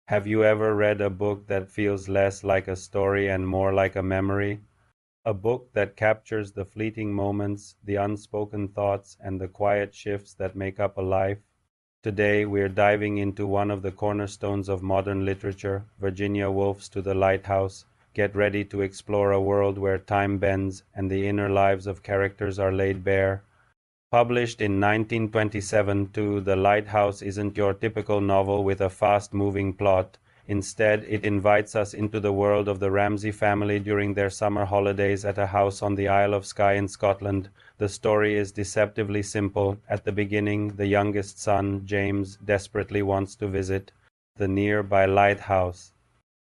Have you ever read a book that feels less like a story and more like a memory? A book that captures the fleeting moments, the unspoken thoughts, and the quiet shifts that make up a life? Today, we're diving into one of the cornerstones of modern literature, Virginia Woolf's To the Lighthouse. Get ready to explore a world where time bends and the inner lives of characters are laid bare. Published in 1927, too, The Lighthouse isn't your typical novel with a fast-moving plot. Instead, it invites us into the world of the Ramsay family during their summer holidays at a house on the Isle of Skye in Scotland. The story is deceptively simple. At the beginning, the youngest son, James, desperately wants to visit the nearby lighthouse.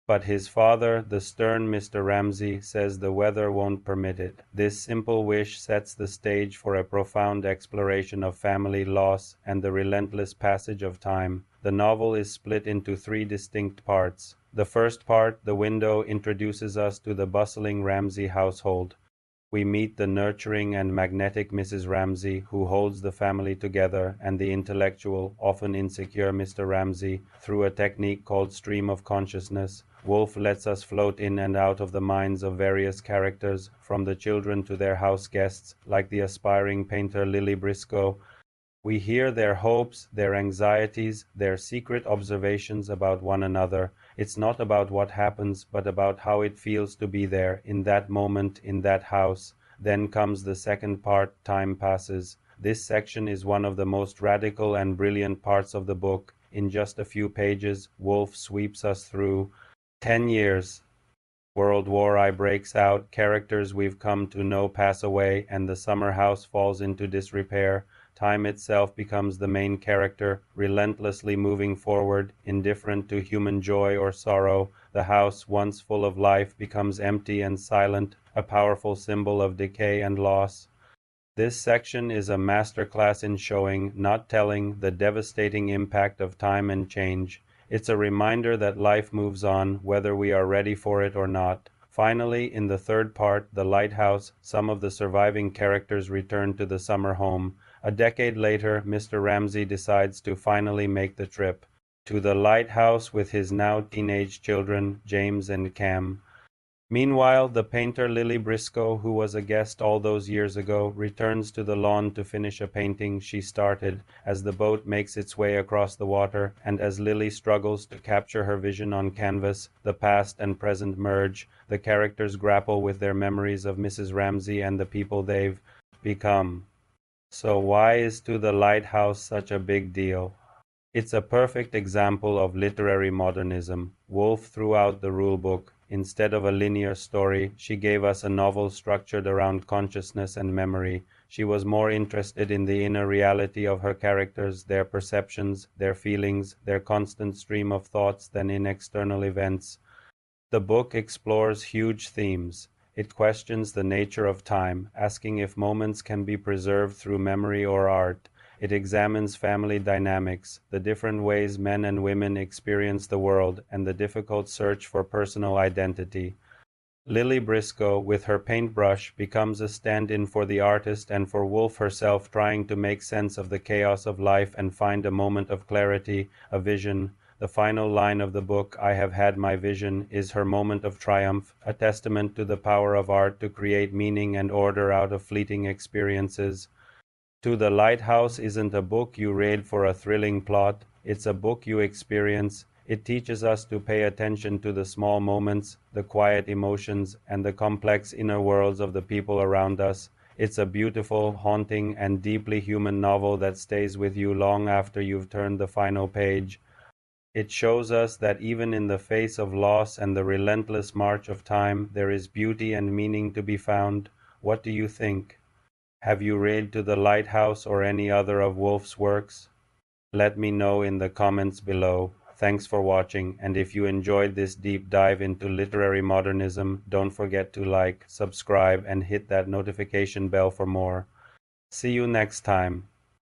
But his father, the stern Mr. Ramsay, says the weather won't permit it. This simple wish sets the stage for a profound exploration of family loss and the relentless passage of time. The novel is split into three distinct parts. The first part, The Window, introduces us to the bustling Ramsay household. We meet the nurturing and magnetic Mrs. Ramsay, who holds the family together, and the intellectual, often insecure Mr. Ramsay, through a technique called stream of consciousness. Woolf lets us float in and out of the minds of various characters, from the children to their house guests, like the aspiring painter Lily Briscoe. We hear their hopes, their anxieties, their secret observations about one another. It's not about what happens, but about how it feels to be there, in that moment, in that house. Then comes the second part, Time Passes. This section is one of the most radical and brilliant parts of the book. In just a few pages, Woolf sweeps us through 10 years. World War I breaks out, characters we've come to know pass away, and the summer house falls into disrepair. Time itself becomes the main character, relentlessly moving forward, indifferent to human joy or sorrow. The house, once full of life, becomes empty and silent, a powerful symbol of decay and loss. This section is a masterclass in showing, not telling, the devastating impact of time and change. It's a reminder that life moves on, whether we are ready for it or not. Finally, in the third part, The Lighthouse, some of the surviving characters return to the summer home. A decade later, Mr. Ramsay decides to finally make the trip to the lighthouse with his now teenage children, James and Cam. Meanwhile, the painter Lily Briscoe, who was a guest all those years ago, returns to the lawn to finish a painting she started. As the boat makes its way across the water, and as Lily struggles to capture her vision on canvas, the past and present merge. The characters grapple with their memories of Mrs. Ramsay and the people they've become. So why is To the Lighthouse such a big deal? It's a perfect example of literary modernism. Woolf threw out the rulebook. Instead of a linear story, she gave us a novel structured around consciousness and memory. She was more interested in the inner reality of her characters, their perceptions, their feelings, their constant stream of thoughts than in external events. The book explores huge themes. It questions the nature of time, asking if moments can be preserved through memory or art. It examines family dynamics, the different ways men and women experience the world, and the difficult search for personal identity. Lily Briscoe, with her paintbrush, becomes a stand-in for the artist and for Woolf herself, trying to make sense of the chaos of life and find a moment of clarity, a vision. The final line of the book, I have had my vision, is her moment of triumph, a testament to the power of art to create meaning and order out of fleeting experiences. To the Lighthouse isn't a book you read for a thrilling plot, it's a book you experience. It teaches us to pay attention to the small moments, the quiet emotions, and the complex inner worlds of the people around us. It's a beautiful, haunting, and deeply human novel that stays with you long after you've turned the final page. It shows us that even in the face of loss and the relentless march of time, there is beauty and meaning to be found. What do you think? Have you read To the Lighthouse or any other of Woolf's works? Let me know in the comments below. Thanks for watching, and if you enjoyed this deep dive into literary modernism, don't forget to like, subscribe, and hit that notification bell for more. See you next time.